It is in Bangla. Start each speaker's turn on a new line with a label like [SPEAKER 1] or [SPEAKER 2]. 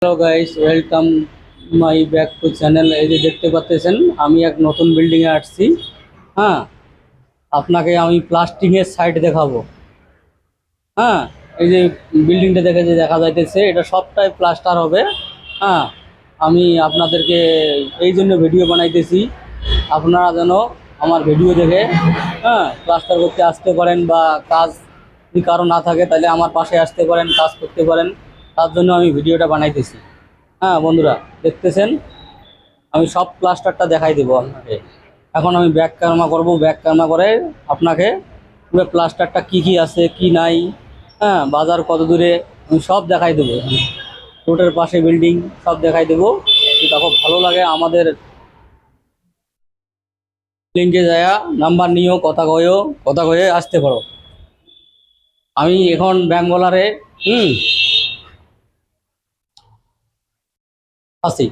[SPEAKER 1] Hello guys, welcome my back to channel. এই যে দেখতে পাচ্ছেন, আমি এক নতুন বিল্ডিংয়ে আসছি। হ্যাঁ, আপনাকে আমি প্লাস্টিংয়ের সাইড দেখাবো। হ্যাঁ, এই যে বিল্ডিংটা দেখে যে দেখা যাইতেছে, এটা সবটাই প্লাস্টার হবে। হ্যাঁ, আমি আপনাদেরকে এই জন্য ভিডিও বানাইতেছি, আপনারা যেন আমার ভিডিও দেখে প্লাস্টার করতে আসতে পারেন, বা কাজ যদি কারো না থাকে তাহলে আমার পাশে আসতে পারেন, কাজ করতে পারেন। তার জন্য আমি ভিডিওটা বানাইতেছি। হ্যাঁ বন্ধুরা, দেখতেছেন আমি সব প্লাস্টারটা দেখাই দেবো আপনাকে। এখন আমি ব্যাক ক্যামেরা করব, ব্যাক ক্যামেরা করে আপনাকে পুরো প্লাস্টারটা কি কি আছে কি নাই, বাজার কত দূরে, আমি সব দেখাই দেবো। রোডের পাশে বিল্ডিং সব দেখাই দেবো। এটা খুব ভালো লাগে আমাদের। লিঙ্কে যায় নাম্বার নিও, কথা কয়ে আসতে পারো। আমি এখন ব্যাঙ্গলারে আছি।